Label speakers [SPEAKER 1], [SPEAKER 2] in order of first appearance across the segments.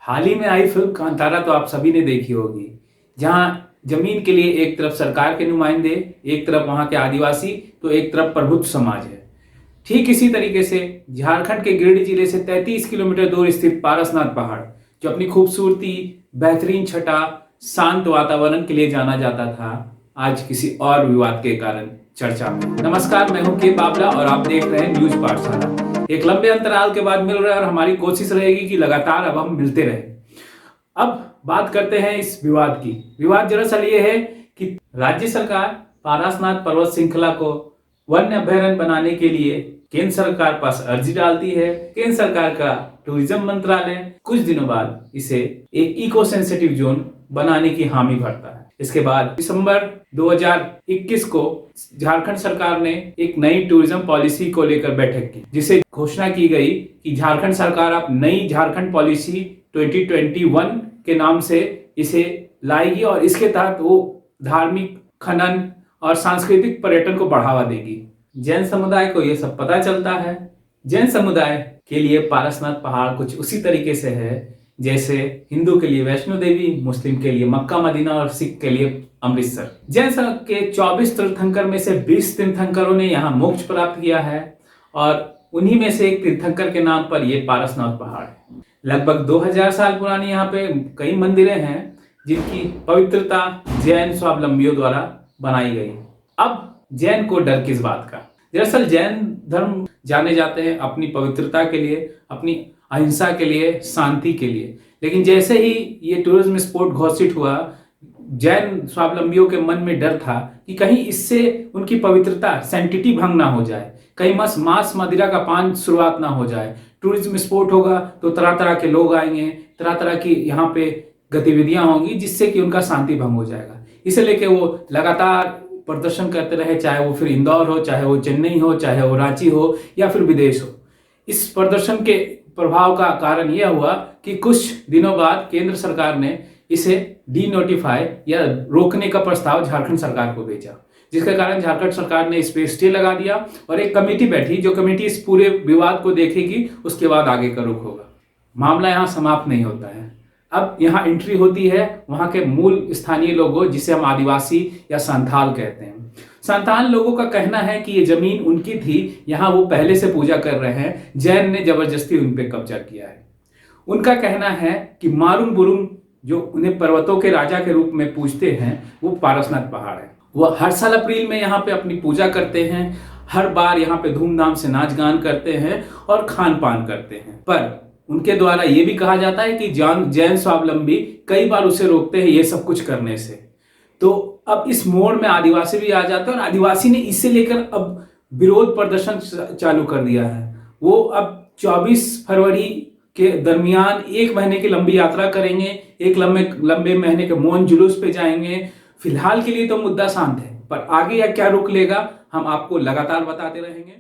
[SPEAKER 1] हाल ही में आई फिल्म कांतारा तो आप सभी ने देखी होगी, जहां जमीन के लिए एक तरफ सरकार के नुमाइंदे, एक तरफ वहां के आदिवासी, तो एक तरफ प्रबुद्ध समाज है। ठीक इसी तरीके से झारखंड के गिरिडीह जिले से 33 किलोमीटर दूर स्थित पारसनाथ पहाड़, जो अपनी खूबसूरती, बेहतरीन छटा, शांत वातावरण के लिए जाना जाता था, आज किसी और विवाद के कारण चर्चा में। नमस्कार, मैं हूं के बाबला और आप देख रहे हैं न्यूज पाठशाला। एक लंबे अंतराल के बाद मिल रहे हैं और हमारी कोशिश रहेगी कि लगातार अब हम मिलते रहे। अब बात करते हैं इस विवाद की। विवाद दरअसल ये है कि राज्य सरकार पारसनाथ पर्वत श्रृंखला को वन्य अभयारण्य बनाने के लिए केंद्र सरकार पास अर्जी डालती है। केंद्र सरकार का टूरिज्म मंत्रालय कुछ दिनों बाद इसे एक इको सेंसिटिव जोन बनाने की हामी भरता है। इसके बाद दिसंबर 2021 को झारखंड सरकार ने एक नई टूरिज्म पॉलिसी को लेकर बैठक की, जिसे घोषणा की गई कि झारखंड सरकार अब नई झारखंड पॉलिसी 2021 के नाम से इसे लाएगी और इसके तहत वो धार्मिक, खनन और सांस्कृतिक पर्यटन को बढ़ावा देगी। जैन समुदाय को ये सब पता चलता है। जैन समुदाय के लिए पारसनाथ पहाड़ कुछ उसी तरीके से है जैसे हिंदू के लिए वैष्णो देवी, मुस्लिम के लिए मक्का मदीना और सिख के लिए अमृतसर। जैन के 24 तीर्थंकर में से 20 तीर्थंकरों ने यहाँ मोक्ष प्राप्त किया है और उन्हीं में से एक तीर्थंकर के नाम पर यह पारसनाथ पहाड़ है। लगभग 2000 साल पुरानी यहाँ पे कई मंदिरें हैं जिनकी पवित्रता जैन स्वावलंबियों द्वारा बनाई गई। अब जैन को डर किस बात का? दरअसल जैन धर्म जाने जाते हैं अपनी पवित्रता के लिए, अपनी अहिंसा के लिए, शांति के लिए। लेकिन जैसे ही ये टूरिज्म स्पॉट घोषित हुआ, जैन स्वावलंबियों के मन में डर था कि कहीं इससे उनकी पवित्रता, सैंक्टिटी भंग ना हो जाए, कहीं मांस मदिरा का पान शुरुआत ना हो जाए। टूरिज्म स्पॉट होगा तो तरह तरह के लोग आएंगे, तरह तरह की यहाँ पे गतिविधियां होंगी, जिससे कि उनका शांति भंग हो जाएगा। इसे लेके वो लगातार प्रदर्शन करते रहे, चाहे वो फिर इंदौर हो, चाहे वो चेन्नई हो, चाहे वो रांची हो या फिर विदेश हो। इस प्रदर्शन के प्रभाव का कारण यह हुआ कि कुछ दिनों बाद केंद्र सरकार ने इसे डी नोटिफाई या रोकने का प्रस्ताव झारखंड सरकार को भेजा, जिसके कारण झारखंड सरकार ने इस पे स्टे लगा दिया और एक कमेटी बैठी, जो कमेटी इस पूरे विवाद को देखेगी, उसके बाद आगे का रुख होगा। मामला यहाँ समाप्त नहीं होता है। अब यहाँ एंट्री होती है वहाँ के मूल स्थानीय लोगों, जिसे हम आदिवासी या संथाल कहते हैं। संथाल लोगों का कहना है कि ये जमीन उनकी थी, यहाँ वो पहले से पूजा कर रहे हैं, जैन ने जबरदस्ती उन पर कब्जा किया है। उनका कहना है कि मारुंग बुरुंग, जो उन्हें पर्वतों के राजा के रूप में पूजते हैं, वो पारसनाथ पहाड़ है। वो हर साल अप्रैल में यहाँ पे अपनी पूजा करते हैं, हर बार यहाँ पे धूमधाम से नाच गान करते हैं और खान पान करते हैं। पर उनके द्वारा ये भी कहा जाता है कि जैन स्वावलंबी कई बार उसे रोकते हैं ये सब कुछ करने से। तो अब इस मोड़ में आदिवासी भी आ जाते हैं और आदिवासी ने इसे लेकर अब विरोध प्रदर्शन चालू कर दिया है। वो अब 24 फरवरी के दरमियान 1 महीने की लंबी यात्रा करेंगे, एक लंबे महीने के मौन जुलूस पे जाएंगे। फिलहाल के लिए तो मुद्दा शांत है, पर आगे या क्या रुख लेगा हम आपको लगातार बताते रहेंगे।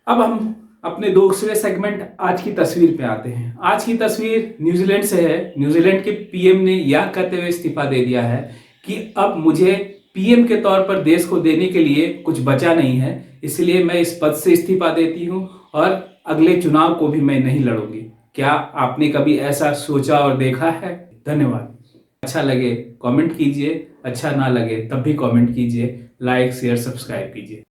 [SPEAKER 1] अब हम अपने दूसरे सेगमेंट आज की तस्वीर पे आते हैं। आज की तस्वीर न्यूजीलैंड से है। न्यूजीलैंड के पीएम ने यह कहते हुए इस्तीफा दे दिया है कि अब मुझे पीएम के तौर पर देश को देने के लिए कुछ बचा नहीं है, इसलिए मैं इस पद से इस्तीफा देती हूं और अगले चुनाव को भी मैं नहीं लड़ूंगी। क्या आपने कभी ऐसा सोचा और देखा है? धन्यवाद। अच्छा लगे कमेंट कीजिए, अच्छा ना लगे तब भी कमेंट कीजिए, लाइक शेयर सब्सक्राइब कीजिए।